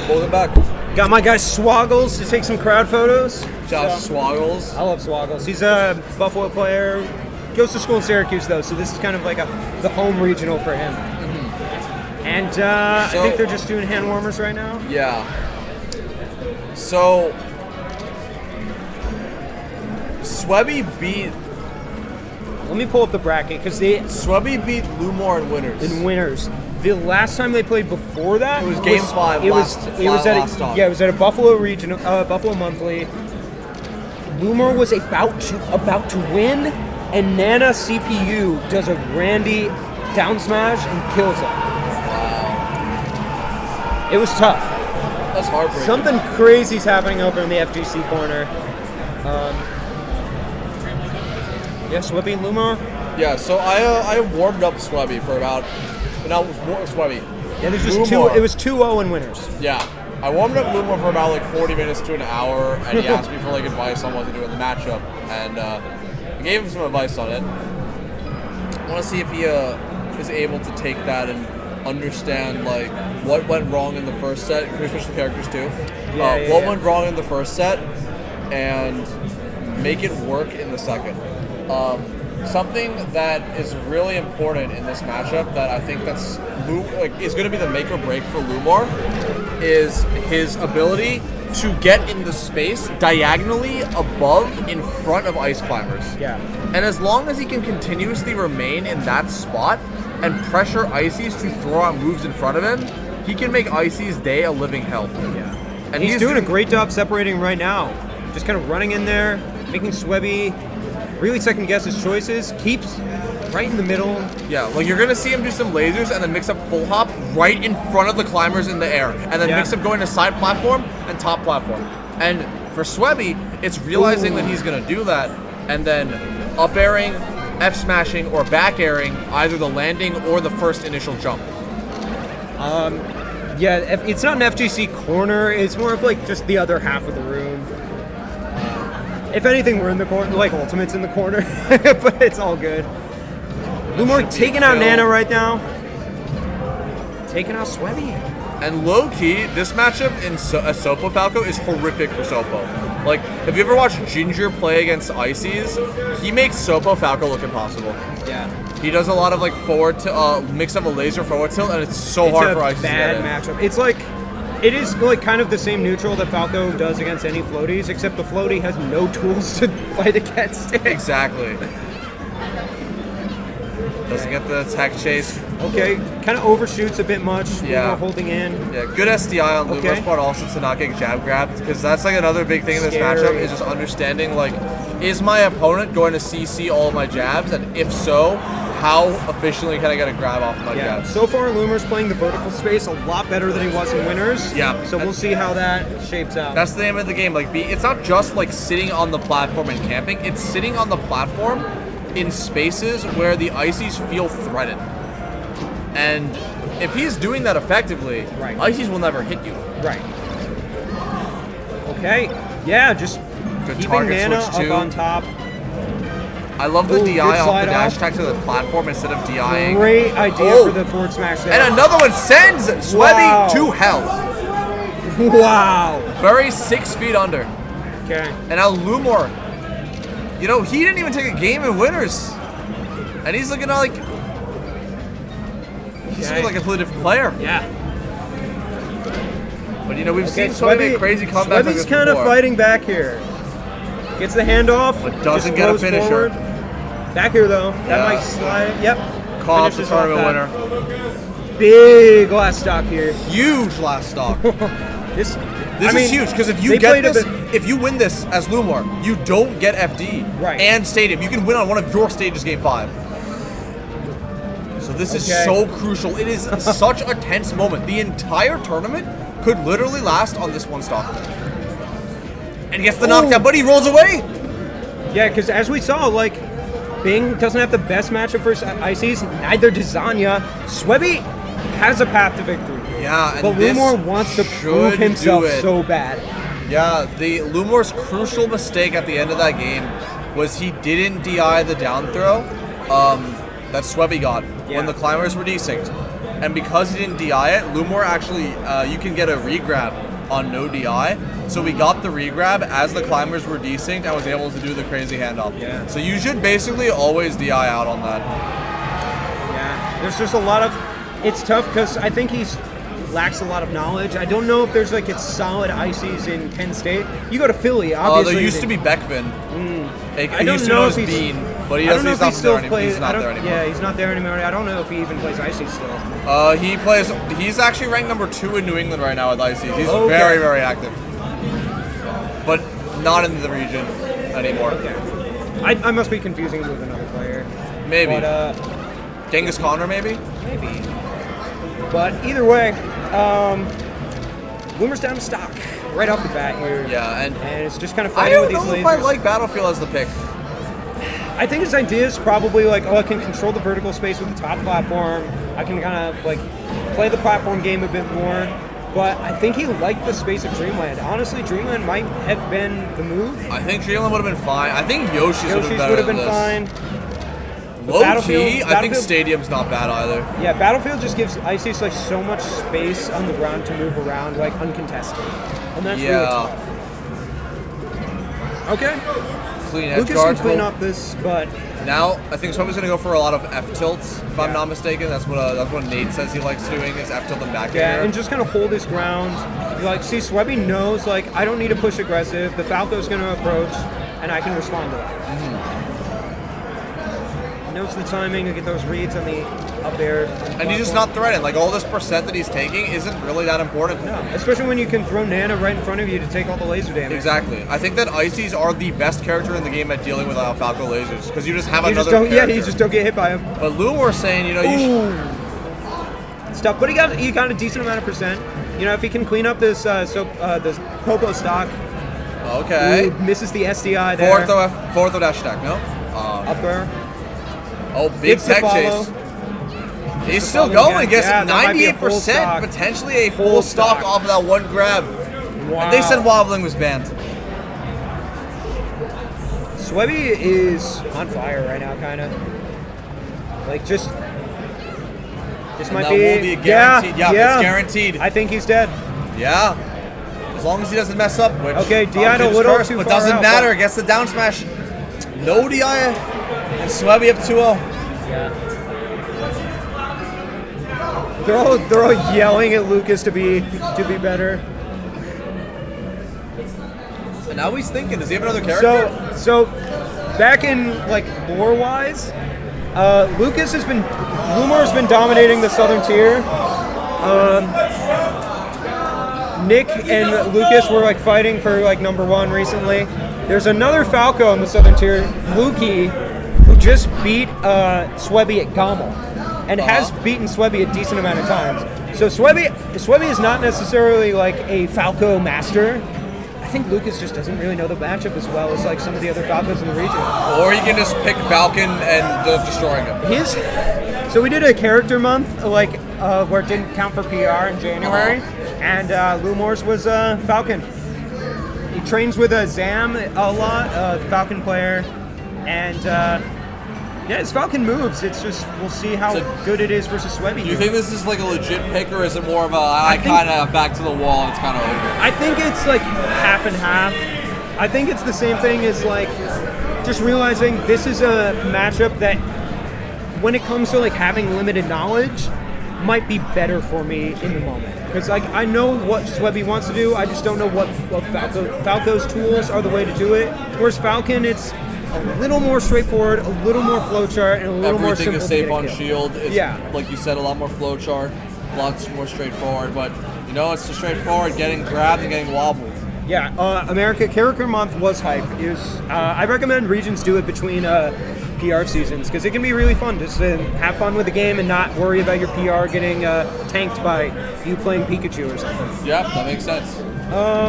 Welcome back. Got my guy Swoggles to take some crowd photos. Josh Swoggles. I love Swoggles. He's a Buffalo player. Goes to school in Syracuse, though, so this is kind of like the home regional for him. Mm-hmm. And I think they're just doing hand warmers right now. Yeah. So, SwebBy beat... Let me pull up the bracket, because SwebBy beat Lumor in winners. The last time they played before that, it was Game 5. It was at a Buffalo regional, Buffalo Monthly. Lumor was about to win, and Nana CPU does a Randy down smash and kills him. Wow. It was tough. That's heartbreaking. Something crazy's happening over in the FGC corner. SwebBy Lumor. Yeah, so I warmed up SwebBy for about. No, SwebBy. Yeah, it was 2-0 in winners. Yeah. I warmed up Lumor for about 40 minutes to an hour, and he asked me for advice on what to do in the matchup, and I gave him some advice on it. I want to see if he is able to take that and understand what went wrong in the first set. Can we switch the characters too? What went wrong in the first set, and make it work in the second. Something that is really important in this matchup that I think is going to be the make or break for Lumor is his ability to get in the space diagonally above in front of ice climbers. Yeah. And as long as he can continuously remain in that spot and pressure Icy's to throw out moves in front of him, he can make Icy's day a living hell. Yeah. And he's doing a great job separating right now. Just kind of running in there, making SwebBy really second guess his choices, keeps right in the middle. Yeah, you're going to see him do some lasers and then mix up full hop right in front of the climbers in the air. And then mix up going to side platform and top platform. And for SwebBy, it's realizing that he's going to do that and then up airing, F smashing, or back airing either the landing or the first initial jump. It's not an FGC corner, it's more of just the other half of the room. If anything, we're in the corner, Ultimate's in the corner, but it's all good. Lumor taking out Nana right now. Taking out SwebBy. And low-key, this matchup in Sopo Falco is horrific for Sopo. Have you ever watched Ginger play against Icy's? He makes Sopo Falco look impossible. Yeah. He does a lot of forward to mix up a laser forward tilt, and it's so hard for Icy's to get in. It's a bad matchup. It's it is kind of the same neutral that Falco does against any floaties, except the floaty has no tools to fight against it. Exactly. Doesn't get the attack chase. Okay, kind of overshoots a bit much. Yeah. Holding in. Yeah, good SDI on Lumor's part also to not get jab grabbed, because that's another big thing in this matchup is just understanding is my opponent going to CC all of my jabs, and if so, how efficiently can I get a grab off my jabs? So far, Lumor's playing the vertical space a lot better than he was in winners. Yeah. So we'll see how that shapes out. That's the name of the game. It's not just sitting on the platform and camping. It's sitting on the platform in spaces where the Icy's feel threatened. And if he's doing that effectively, Icy's will never hit you. Right. Okay. Yeah, just good keeping Nana up on top. I love the DI off the dash attack to the platform instead of DIing. Great idea for the forward smash there. And another one sends SwebBy to hell. Wow. Bury 6 feet under. Okay. And now Lumor, he didn't even take a game in winners. And he's looking he's looking like a completely different player. Yeah. But we've seen SwebBy make crazy comebacks. SwebBy's kind of fighting back here. Gets the handoff, but doesn't get a finisher. Forward. Back here though, that might slide. Yep. Call up the tournament winner. Big last stock here. Huge last stock. This is huge because if you get this, if you win this as Lumor, you don't get FD and Stadium. You can win on one of your stages, Game 5. So this is so crucial. It is such a tense moment. The entire tournament could literally last on this one stock. And gets the knockdown, but he rolls away. Yeah, because as we saw, Bing doesn't have the best matchup for Icy's. Neither does Zanya. SwebBy has a path to victory. Yeah, and but Lumor wants to prove himself so bad. Yeah, the Lumor's crucial mistake at the end of that game was he didn't DI the down throw that SwebBy got when the climbers were desynced. and because he didn't DI it, Lumor actually, you can get a regrab on no DI. So we got the regrab as the climbers were desynced and was able to do the crazy handoff. Yeah. So you should basically always DI out on that. Yeah, there's just a lot of, it's tough because I think he's lacks a lot of knowledge. I don't know if there's like it's solid ICs in Penn State. You go to Philly, obviously. There used to be Beckman. I don't know if he's Bean, but he I don't know doesn't. if He's he still not plays. there anymore. Yeah, he's not there anymore. I don't know if he even plays IC still. He plays. He's actually ranked number 2 in New England right now with ICs. He's Okay. very, very active, but not in the region anymore. Okay. I must be confusing him with another player. Maybe. But, Genghis Khan, maybe. Maybe. But either way, Lumor's down to stock right off the bat here. Yeah, and it's just kind of I fighting with don't these know lasers. if I like Battlefield as the pick. I think his idea is probably like, oh, I can control the vertical space with the top platform. I can kind of like play the platform game a bit more. But I think he liked the space of Dreamland. Honestly, Dreamland might have been the move. I think Dreamland would have been fine. I think Yoshi's would have been better would have been than this. fine. Low key, I think Stadium's not bad either. Yeah, Battlefield just gives ICs like so much space on the ground to move around, like uncontested, and that's really tough. Okay. Clean edge Lucas guards. can clean up this, but now I think SwebBy's gonna go for a lot of F tilts, if I'm not mistaken. That's what Nate says he likes doing is F tilt and back air. and just kind of hold his ground. Like, see, SwebBy knows like I don't need to push aggressive. The Falco's gonna approach, and I can respond to that. Knows the timing to get those reads on the up air. And he's just not threatened. Like all this percent that he's taking isn't really that important. No, especially when you can throw Nana right in front of you to take all the laser damage. Exactly. I think that ICs are the best character in the game at dealing with Falco lasers because you just have You another just don't, character. you just don't get hit by him. But Lumor's saying, you know, you should. It's tough, but he got a decent amount of percent. You know, if he can clean up this this Popo stock. Okay. Misses the SDI there. Fourth or dash stack, no? Up there. Oh, big tech chase. He's still going. Gets 98%, potentially a full stock off of that one grab. Wow. And they said wobbling was banned. SwebBy is on fire right now, kind of. Like, just... This might be... Will be a guaranteed. Yeah, it's guaranteed. I think he's dead. Yeah. As long as he doesn't mess up, which... Okay, DI'd a little too far but doesn't out, matter. Gets the down smash. No DI. And SwebBy up 2-0. Yeah. They're all yelling at Lucas to be better. And now he's thinking, does he have another character? So back in like lore wise, Lumor has been dominating the southern tier. Nick and Lucas were like fighting for like #1 recently. There's another Falco in the southern tier, Luki, who just beat SwebBy at Gommel, and has beaten SwebBy a decent amount of times. So SwebBy is not necessarily like a Falco master. I think Lucas just doesn't really know the matchup as well as like some of the other Falcons in the region. Or he can just pick Falcon and destroying him. So we did a character month, like where it didn't count for PR in January, and Lumor's was Falcon. He trains with Zam a lot, Falcon player, and yeah, his Falcon moves. It's just, we'll see how good it is versus SwebBy. Do you think this is like a legit pick, or is it more of a I kind of back to the wall and it's kind of over? I think it's like half and half. I think it's the same thing as like just realizing this is a matchup that when it comes to like having limited knowledge might be better for me in the moment. Because like I know what SwebBy wants to do, I just don't know what Falco's tools are the way to do it. Whereas Falcon, it's a little more straightforward, a little more flowchart, and a little more simple. Everything is safe on shield. It's, yeah. Like you said, a lot more flowchart, lots more straightforward. But you know, it's just straightforward, getting grabbed and getting wobbled. Yeah, America Character Month was hype. It was, I recommend regions do it between PR seasons because it can be really fun just to have fun with the game and not worry about your PR getting tanked by you playing Pikachu or something. Yeah, that makes sense.